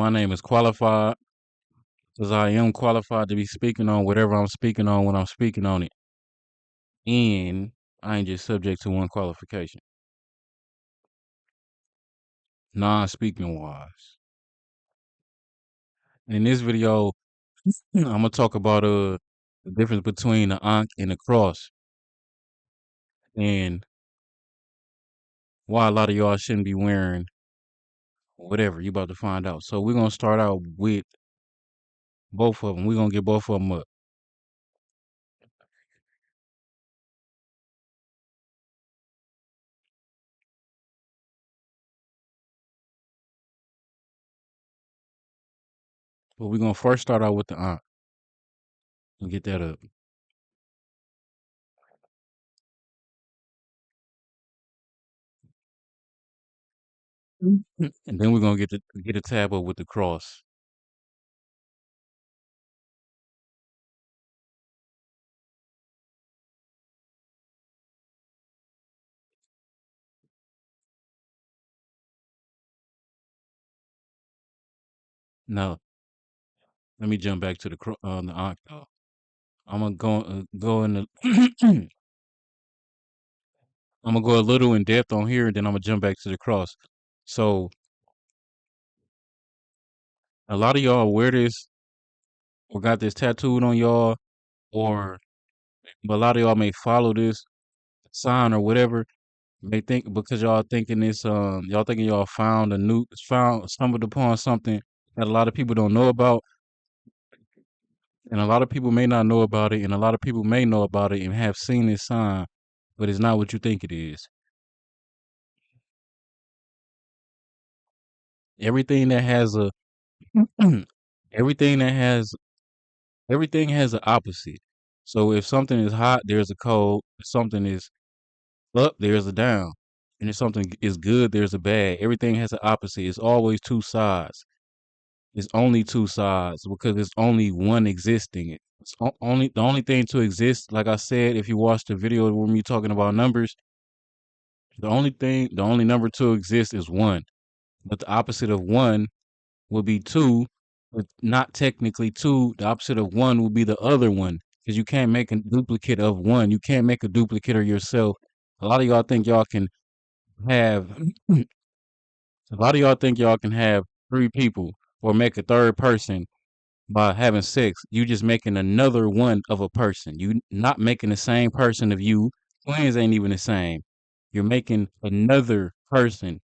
my name is qualified because I am qualified to be speaking on whatever I'm speaking on when I'm speaking on it. And I ain't just subject to one qualification. Non-speaking wise. In this video, I'm gonna talk about the difference between the Ankh and the cross and why a lot of y'all shouldn't be wearing whatever. You about to find out. So we're gonna start out with both of them. We're gonna get both of them up. But we're gonna first start out with the Ankh and get that up. And then we're gonna get a tab up with the cross. Now, let me jump back to the Ankh though. I'm gonna go in the I'm gonna go a little in depth on here, and then I'm gonna jump back to the cross. So a lot of y'all wear this or got this tattooed on y'all, or but a lot of y'all may follow this sign or whatever. May think because y'all thinking y'all thinking y'all found stumbled upon something that a lot of people don't know about, and a lot of people may not know about it, and a lot of people may know about it and have seen this sign, but it's not what you think it is. Everything that has a everything that has everything has an opposite. So if something is hot, there's a cold. If something is up, there's a down. And if something is good, there's a bad. Everything has an opposite. It's always two sides. It's only two sides because it's only one existing. It's only the only thing to exist. Like I said, if you watch the video when me talking about numbers, the only number to exist is one. But the opposite of one would be two, but not technically two. The opposite of one would be the other one because you can't make a duplicate of one. You can't make a duplicate of yourself. A lot of y'all think y'all can have, a lot of y'all think y'all can have three people or make a third person by having sex. You just making another one of a person. You not making the same person of you. Twins ain't even the same. You're making another person.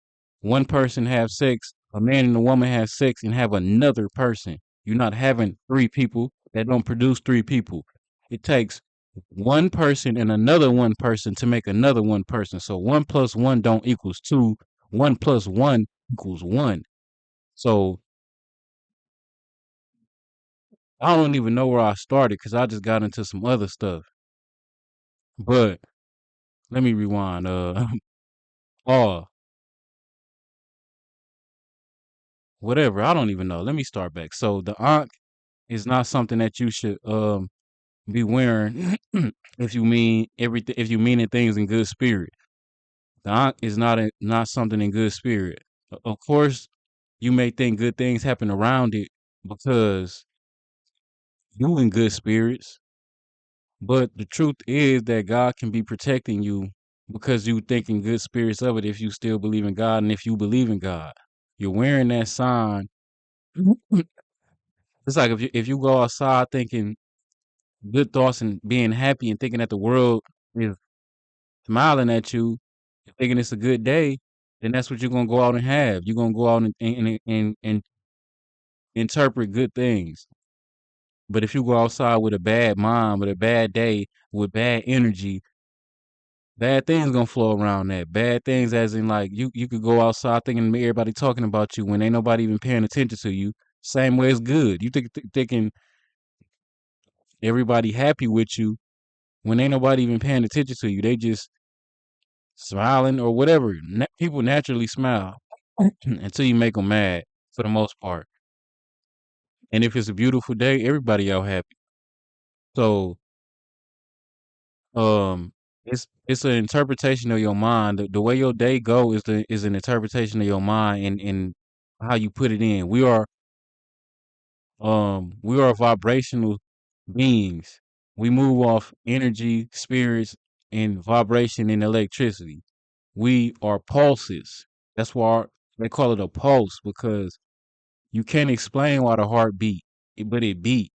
One person have sex, a man and a woman have sex and have another person. You're not having three people that don't produce three people. It takes one person and another one person to make another one person. So one plus one don't equals two. One plus one equals one. So I don't even know where I started because I just got into some other stuff. But let me rewind. Oh, whatever. I don't even know. Let me start back. So the Ankh is not something that you should be wearing if you mean everything. If you meaning things in good spirit, the Ankh is not something in good spirit. Of course, you may think good things happen around it because you in good spirits. But the truth is that God can be protecting you because you think in good spirits of it if you still believe in God and if you believe in God. You're wearing that sign. It's like if you go outside thinking good thoughts and being happy and thinking that the world is smiling at you, and thinking it's a good day, then that's what you're gonna go out and have. You're gonna go out and interpret good things. But if you go outside with a bad mind, with a bad day, with bad energy, bad things gonna flow around that. Bad things as in like you could go outside thinking everybody talking about you when ain't nobody even paying attention to you. Same way as good. You thinking everybody happy with you when ain't nobody even paying attention to you. They just smiling or whatever. People naturally smile until you make them mad for the most part. And if it's a beautiful day, everybody out happy. So um it's an interpretation of your mind. The way your day go is an interpretation of your mind and how you put it in. We are vibrational beings. We move off energy, spirits, and vibration and electricity. We are pulses. That's why they call it a pulse because you can't explain why the heart beat, but it beat.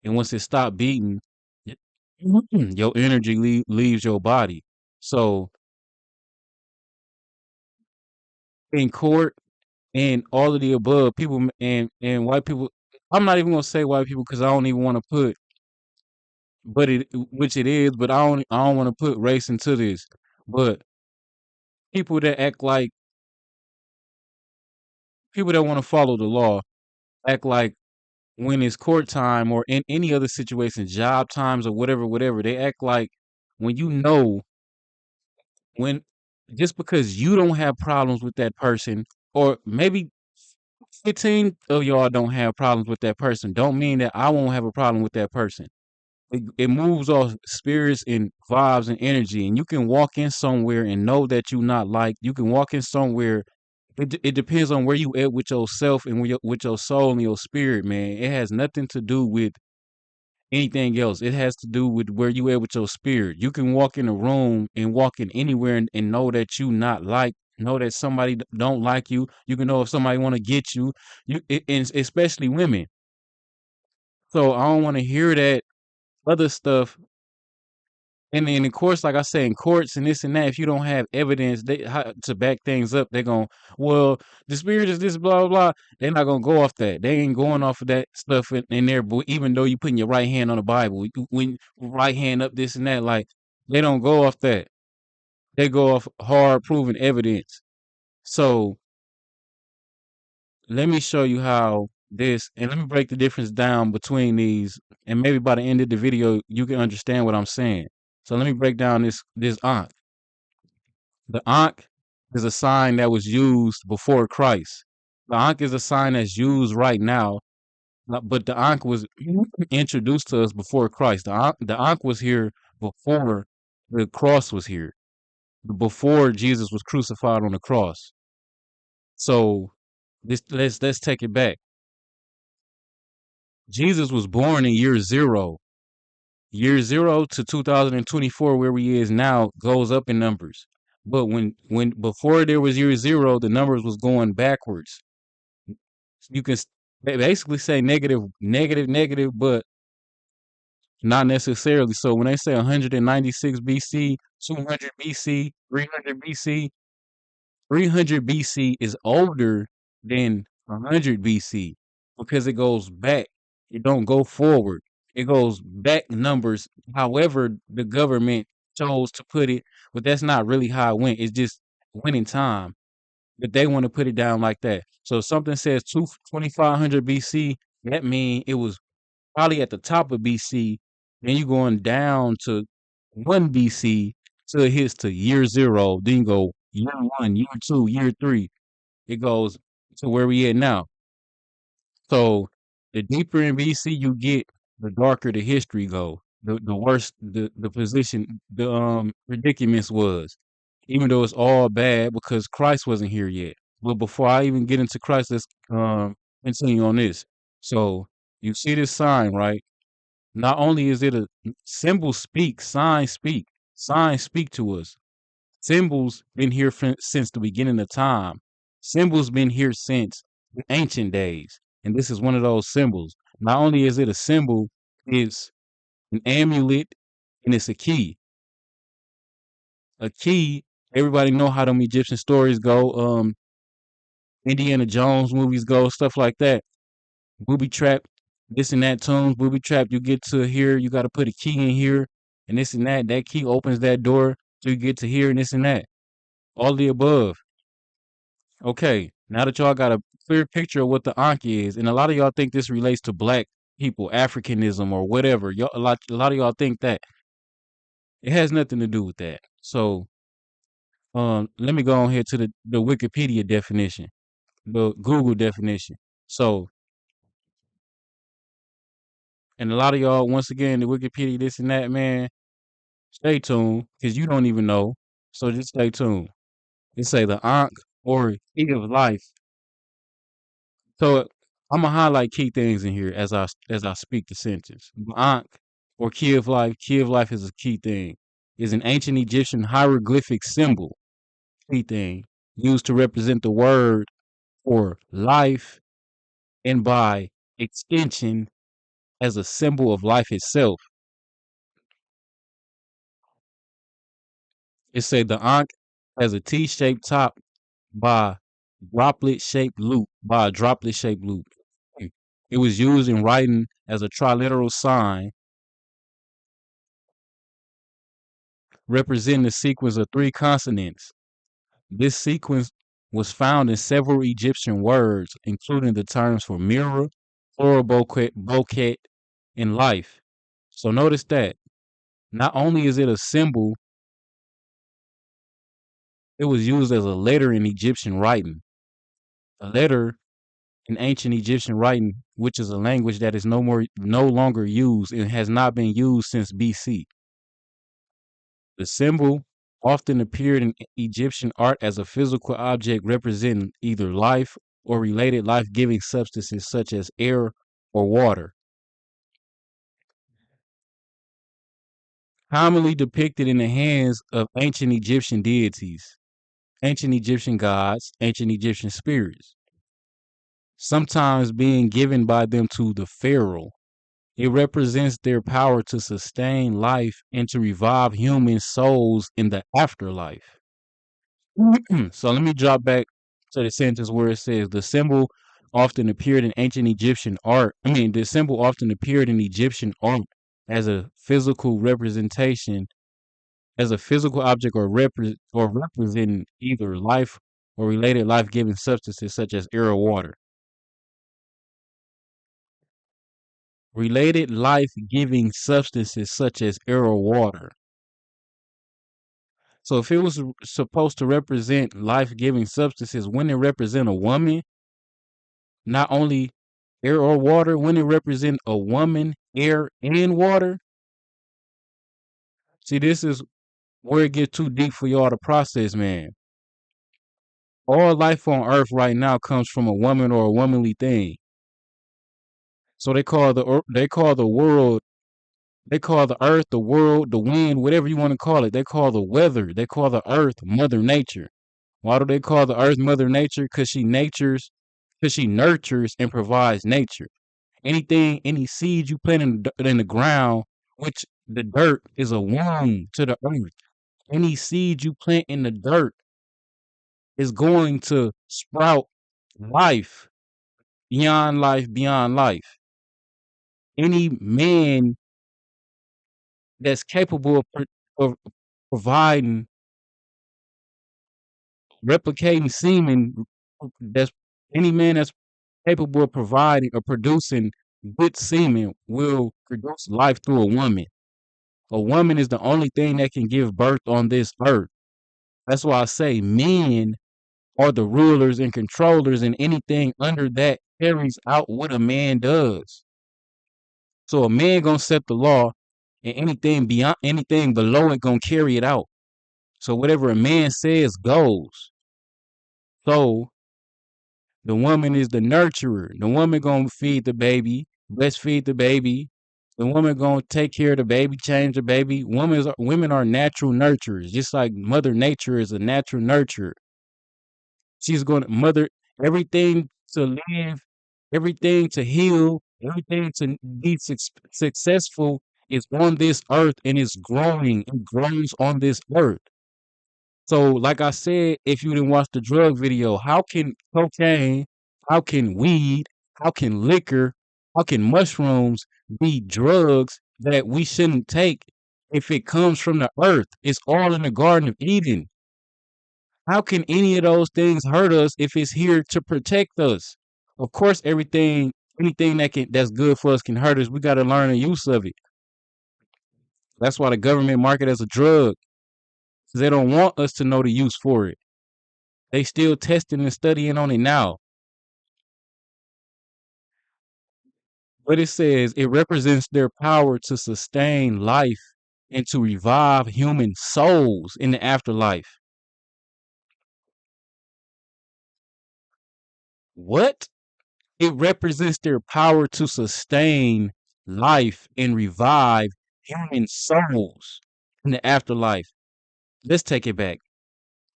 And once it stopped beating, y- your energy leaves your body. So in court and all of the above, people and white people. I'm not even gonna say white people because I don't even want to put, but it which it is. But I don't want to put race into this. But people that act like people that want to follow the law act like when it's court time or in any other situation, job times or whatever, whatever, they act like when you know when just because you don't have problems with that person, or maybe 15 of y'all don't have problems with that person, don't mean that I won't have a problem with that person. It moves off spirits and vibes and energy, and you can walk in somewhere and know that you're not liked. You can walk in somewhere. It depends on where you at with yourself and with your soul and your spirit, man. It has nothing to do with anything else. It has to do with where you at with your spirit. You can walk in a room and walk in anywhere and know that you not like, know that somebody don't like you. You can know if somebody want to get you. And especially women. So I don't want to hear that other stuff. And then, of course, like I say, in courts and this and that, if you don't have evidence to back things up, they're going, well, the spirit is this, blah, blah, blah. They're not going to go off that. They ain't going off of that stuff in there. But even though you putting your right hand on the Bible, when right hand up, this and that, like, they don't go off that. They go off hard proven evidence. So let me show you how this, and let me break the difference down between these. And maybe by the end of the video, you can understand what I'm saying. So let me break down this Ankh. The Ankh is a sign that was used before Christ. The Ankh is a sign that's used right now, but the Ankh was introduced to us before Christ. The Ankh was here before the cross was here, before Jesus was crucified on the cross. So let's take it back. Jesus was born in year zero. Year zero to 2024, where we is now, goes up in numbers. But when before there was year zero, the numbers was going backwards. You can basically say negative, negative, negative, but not necessarily. So when they say 196 BC, 200 BC, 300 BC, 300 BC is older than 100 BC because it goes back. It don't go forward. It goes back numbers. However, the government chose to put it, but that's not really how it went. It's just went in time. But they want to put it down like that. So if something says 2500 BC, that means it was probably at the top of BC. Then you going down to 1 BC till it hits to year zero. Then you go year one, year two, year three. It goes to where we at now. So the deeper in BC you get, the darker the history go. The worse the position, the predicaments was. Even though it's all bad because Christ wasn't here yet. But before I even get into Christ, let's continue on this. So you see this sign, right? Not only is it a symbol speak, signs speak to us. Symbols been here since the beginning of time. Symbols been here since the ancient days, and this is one of those symbols. Not only is it a symbol, it's an amulet and it's a key. A key. Everybody know how them Egyptian stories go. Indiana Jones movies go, stuff like that. Booby trap, this and that tunes, booby trap. You get to here, you got to put a key in here, and this and that. That key opens that door, so you get to here and this and that. All the above. Okay, now that y'all got a clear picture of what the Ankh is, and a lot of y'all think this relates to black people, Africanism or whatever. Y'all, a lot of y'all think that it has nothing to do with that. So, let me go on here to the Wikipedia definition, the Google definition. So, and a lot of y'all, once again, the Wikipedia, this and that, man. Stay tuned, because you don't even know. So just stay tuned. It say the Ankh or key of life. So I'm gonna highlight key things in here as I speak the sentence. Ankh or key of life. Key of life is a key thing. Is an ancient Egyptian hieroglyphic symbol. Key thing used to represent the word for life and by extension as a symbol of life itself. It said the Ankh has a T-shaped top by by a droplet shaped loop. It was used in writing as a triliteral sign representing the sequence of three consonants. This sequence was found in several Egyptian words, including the terms for mirror, floral bouquet, and life. So notice that not only is it a symbol, it was used as a letter in Egyptian writing. A letter in ancient Egyptian writing, which is a language that is no longer used and has not been used since BC. The symbol often appeared in Egyptian art as a physical object representing either life or related life-giving substances such as air or water. Commonly depicted in the hands of ancient Egyptian deities, ancient Egyptian gods, ancient Egyptian spirits, sometimes being given by them to the pharaoh. It represents their power to sustain life and to revive human souls in the afterlife. So let me drop back to the sentence where it says the symbol often appeared in ancient Egyptian art. The symbol often appeared in Egyptian art as a physical representation, as a physical object or representing either life or related life-giving substances such as air or water. Related life-giving substances such as air or water. So if it was supposed to represent life-giving substances, wouldn't it represent a woman? Not only air or water, wouldn't it represent a woman, air, and water? See, this is where it gets too deep for y'all to process, man. All life on Earth right now comes from a woman or a womanly thing. So they call the world, they call the earth, the world, the wind, whatever you want to call it. They call the weather, they call the earth Mother Nature. Why do they call the earth Mother Nature? Because she nurtures and provides nature. Any seed you plant in the ground, which the dirt is a womb to the earth. Any seed you plant in the dirt is going to sprout life, beyond life, beyond life. Any man that's capable of providing, replicating semen, that's any man that's capable of providing or producing good semen will produce life through a woman. A woman is the only thing that can give birth on this earth. That's why I say men are the rulers and controllers, and anything under that carries out what a man does. So a man gonna set the law, and anything below it gonna carry it out. So whatever a man says goes. So the woman is the nurturer. The woman gonna feed the baby, breastfeed the baby. The woman gonna take care of the baby, change the baby. Women are natural nurturers, just like Mother Nature is a natural nurturer. She's going to mother everything to live, everything to heal, everything to be successful is on this earth and is growing. It grows on this earth. So, like I said, if you didn't watch the drug video, how can cocaine, how can weed, how can liquor, how can mushrooms be drugs that we shouldn't take if it comes from the earth? It's all in the Garden of Eden. How can any of those things hurt us if it's here to protect us? Of course, anything that's good for us can hurt us. We got to learn the use of it. That's why the government market as a drug, because they don't want us to know the use for it. They still testing and studying on it now. But it says it represents their power to sustain life and to revive human souls in the afterlife. What? It represents their power to sustain life and revive human souls in the afterlife. Let's take it back.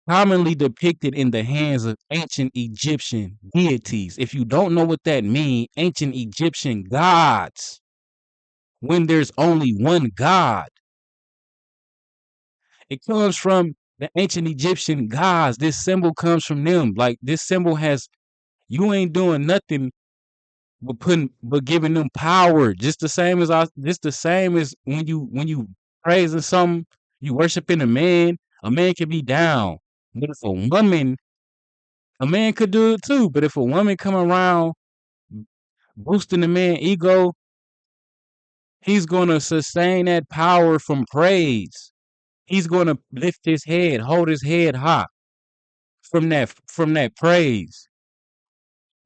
Commonly depicted in the hands of ancient Egyptian deities. If you don't know what that means, ancient Egyptian gods, when there's only one God, it comes from the ancient Egyptian gods. This symbol comes from them. Like this symbol has, you ain't doing nothing but giving them power. Just the same as when you praising something, you worshiping a man can be down. But if a woman, a man could do it too. But if a woman come around boosting the man ego, he's gonna sustain that power from praise. He's gonna lift his head, hold his head high from that praise.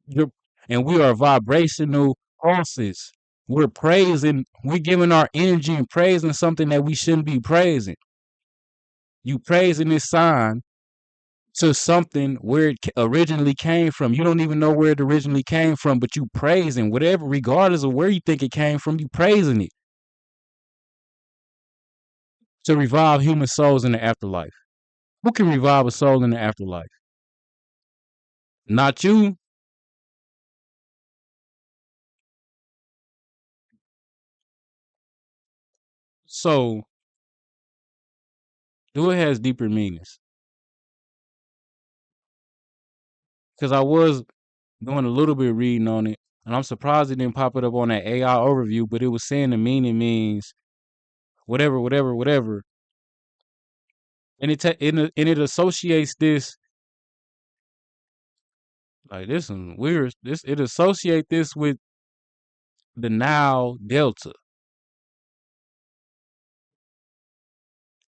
You're, and we are vibrational pulses. We're giving our energy and praising something that we shouldn't be praising. You praising this sign to something where it originally came from. You don't even know where it originally came from, but you praising whatever, regardless of where you think it came from, you praising it to revive human souls in the afterlife. Who can revive a soul in the afterlife? Not you. So, do it has deeper meanings. Because I was doing a little bit of reading on it, and I'm surprised it didn't pop it up on that AI overview, but it was saying the meaning means whatever, whatever, whatever, and it associates this like this one weird. This it associate this with the Nile Delta,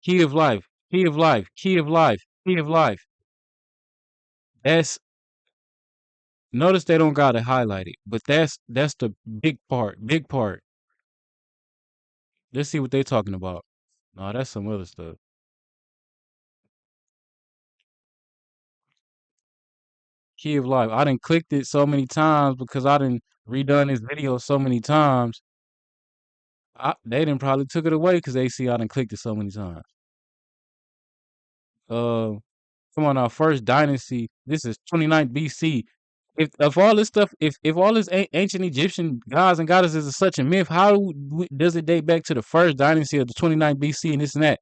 key of life, key of life, key of life, key of life. That's notice they don't gotta highlight it, but that's the big part, big part. Let's see what they talking about. No, that's some other stuff. Key of life. I done clicked it so many times because I done redone this video so many times. They done probably took it away because they see I done clicked it so many times. Uh, Come on now, first dynasty. This is 29th BC. If all this stuff, if all this ancient Egyptian gods and goddesses is such a myth, how does it date back to the first dynasty of the 29th BC and this and that?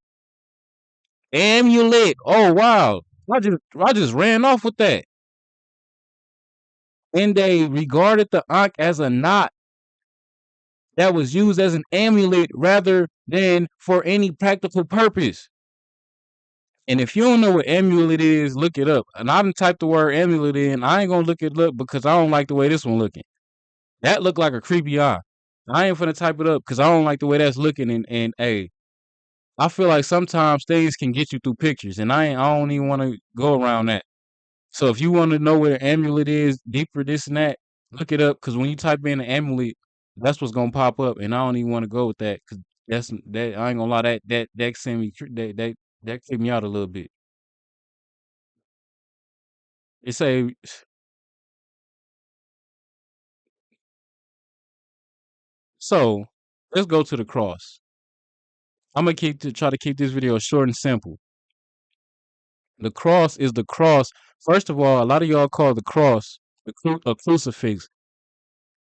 Amulet. Oh wow, I just ran off with that. And they regarded the Ankh as a knot that was used as an amulet rather than for any practical purpose. And if you don't know what amulet is, look it up. And I done typed the word amulet in. I ain't gonna look it up because I don't like the way this one looking. That looked like a creepy eye. I ain't finna type it up because I don't like the way that's looking. And hey, I feel like sometimes things can get you through pictures, and I don't even want to go around that. So if you want to know where amulet is, deeper this and that, look it up because when you type in an amulet, that's what's gonna pop up, and I don't even want to go with that because that I ain't gonna lie, that send me that kicked me out a little bit. It say so. Let's go to the cross. I'm gonna try to keep this video short and simple. The cross is the cross. First of all, a lot of y'all call the cross a crucifix.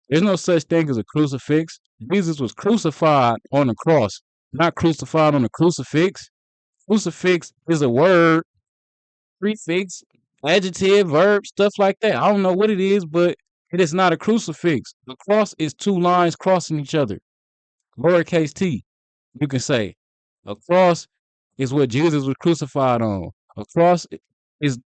There's no such thing as a crucifix. Jesus was crucified on the cross, not crucified on a crucifix. Crucifix is a word, prefix, adjective, verb, stuff like that. I don't know what it is, but it is not a crucifix. The cross is two lines crossing each other. Lowercase t, you can say. A cross is what Jesus was crucified on. A cross is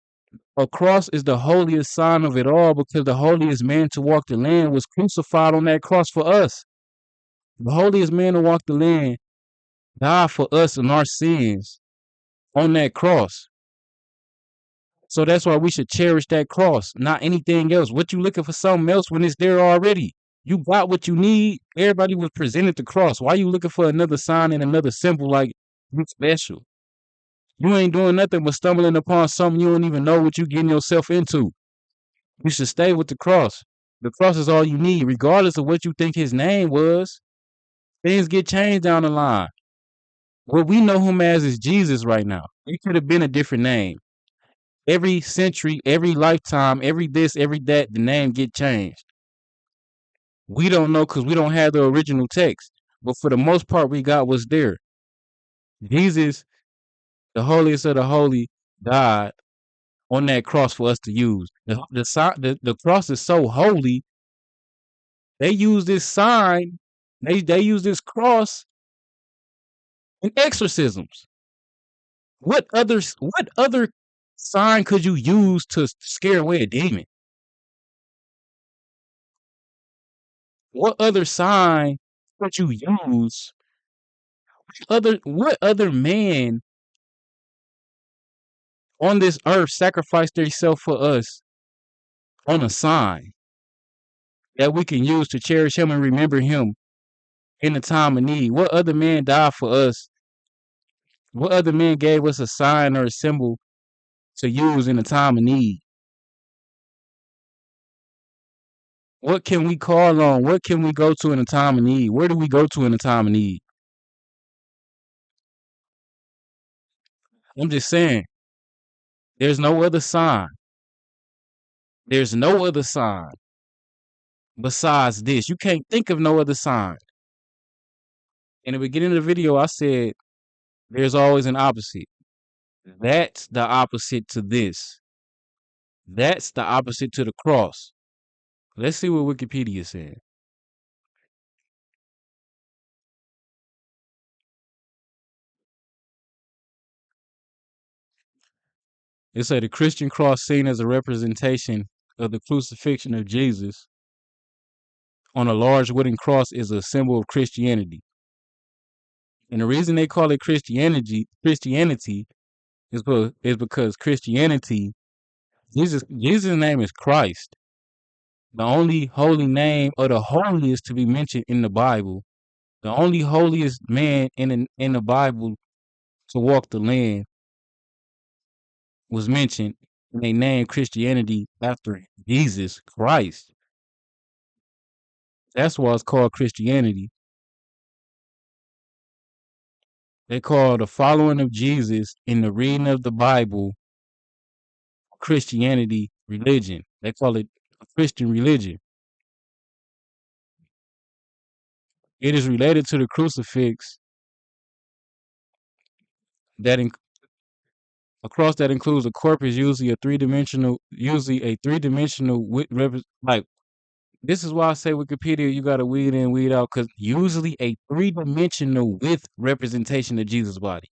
a cross is the holiest sign of it all because the holiest man to walk the land was crucified on that cross for us. The holiest man to walk the land died for us and our sins on that cross. So that's why we should cherish that cross, not anything else. What you looking for something else when it's there already? You got what you need. Everybody was presented the cross. Why you looking for another sign and another symbol like you special? You ain't doing nothing but stumbling upon something you don't even know what you getting yourself into. You should stay with the cross. The cross is all you need, regardless of what you think his name was. Things get changed down the line. What we know him as is Jesus right now. It could have been a different name. Every century, every lifetime, every this, every that, the name get changed. We don't know because we don't have the original text. But for the most part, we got what's there. Jesus, the holiest of the holy, died on that cross for us to use. The cross is so holy. They use this sign. They use this cross in exorcisms. What other sign could you use to scare away a demon? What other sign could you use? What other man on this earth sacrificed themselves for us on a sign that we can use to cherish him and remember him in the time of need? What other man died for us? What other man gave us a sign or a symbol to use in the time of need? What can we call on? What can we go to in a time of need? Where do we go to in a time of need? I'm just saying, there's no other sign. There's no other sign besides this. You can't think of no other sign. In the beginning of the video, I said there's always an opposite. That's the opposite to this. That's the opposite to the cross. Let's see what Wikipedia said. It said the Christian cross seen as a representation of the crucifixion of Jesus on a large wooden cross is a symbol of Christianity. And the reason they call it Christianity is because Christianity, Jesus' name is Christ. The only holy name or the holiest to be mentioned in the Bible. The only holiest man in the Bible to walk the land was mentioned, and they named Christianity after Jesus Christ. That's why it's called Christianity. They call the following of Jesus in the reading of the Bible Christianity religion. They call it a Christian religion. It is related to the crucifix that a cross that includes a corpus, usually a three-dimensional like. This is why I say Wikipedia, you gotta weed in, weed out, because usually a three-dimensional with representation of Jesus' body.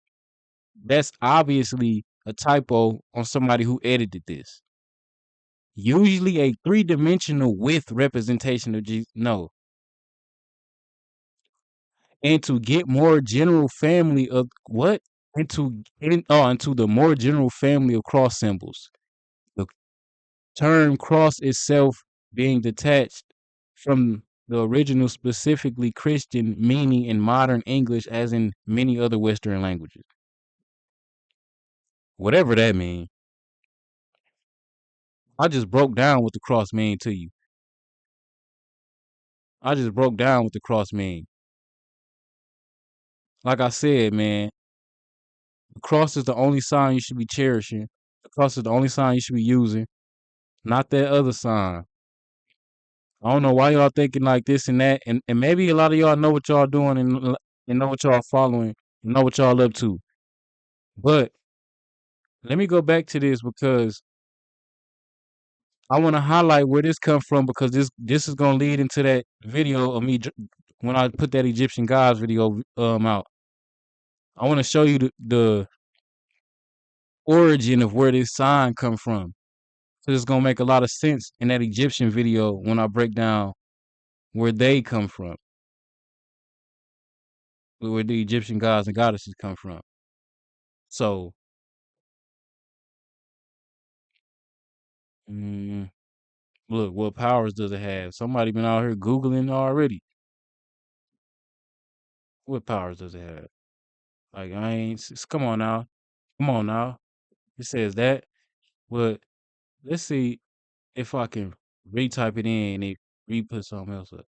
That's obviously a typo on somebody who edited this. Usually a three-dimensional with representation of Jesus. No. And to get more general family of what? Into the more general family of cross symbols. The term cross itself being detached from the original specifically Christian meaning in modern English as in many other Western languages. Whatever that means. I just broke down what the cross mean to you. I just broke down what the cross mean. Like I said, man, the cross is the only sign you should be cherishing. The cross is the only sign you should be using, not that other sign. I don't know why y'all thinking like this and that, and maybe a lot of y'all know what y'all doing and know what y'all following, and know what y'all up to. But let me go back to this because I want to highlight where this come from because this is gonna lead into that video of me when I put that Egyptian gods video out. I want to show you the origin of where this sign come from. So it's gonna make a lot of sense in that Egyptian video when I break down where they come from, where the Egyptian gods and goddesses come from. So, mm, look, what powers does it have? Somebody been out here googling already. What powers does it have? Like I ain't. Come on now, come on now. It says that, but let's see if I can. retype it in and it re-put something else up.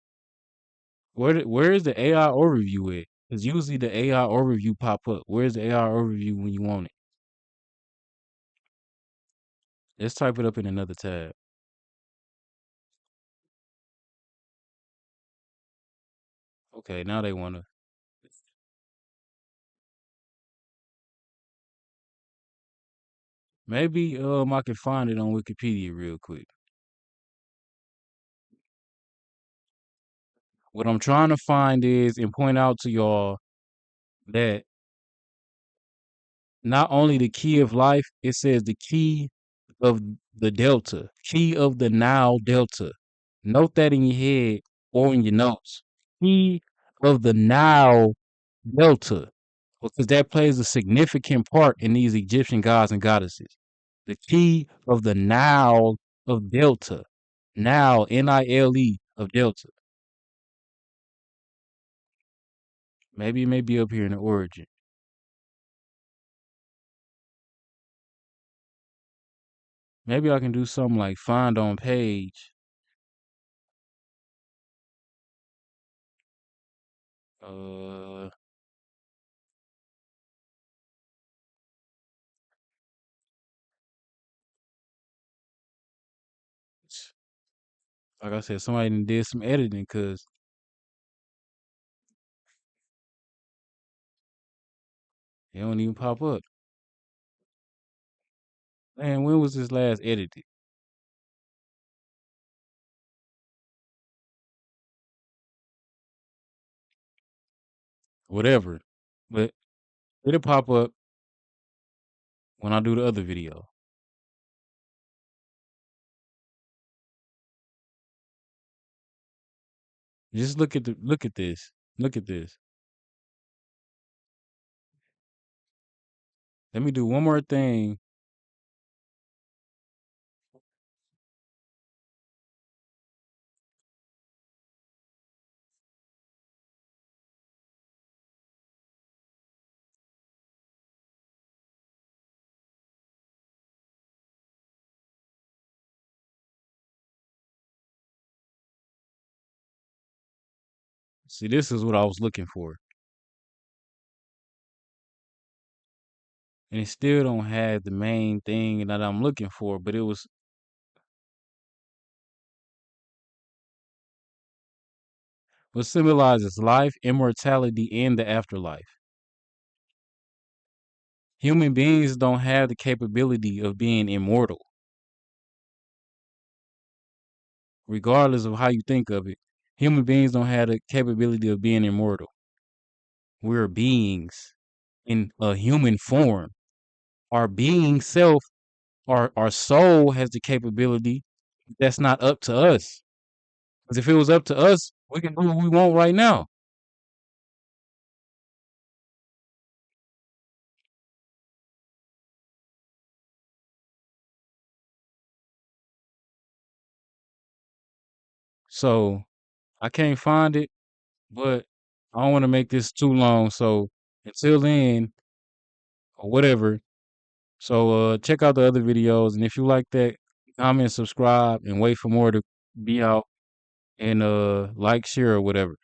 Where is the AI overview at? Because usually the AI overview pop up. Where's the AI overview when you want it? Let's type it up in another tab. Okay, now they wanna. Maybe I can find it on Wikipedia real quick. What I'm trying to find is and point out to y'all that not only the key of life, it says the key of the delta, key of the now delta. Note that in your head or in your notes. Key of the now delta, because that plays a significant part in these Egyptian gods and goddesses. The key of the now of delta. Now, Nile of delta. Maybe it may be up here in the origin. Maybe I can do something like find on page. Uh, like I said, somebody done did some editing because it don't even pop up. Man, when was this last edited? Whatever. But it'll pop up when I do the other video. Just look at this. Look at this. Let me do one more thing. See, this is what I was looking for. And it still don't have the main thing that I'm looking for, but it was what symbolizes life, immortality, and the afterlife. Human beings don't have the capability of being immortal, regardless of how you think of it. Human beings don't have the capability of being immortal. We're beings in a human form. Our being self, our soul has the capability. That's not up to us. Because if it was up to us, we can do what we want right now. So I can't find it, but I don't want to make this too long. So until then, or whatever. So check out the other videos, and if you like that, comment, subscribe, and wait for more to be out, and like, share, or whatever.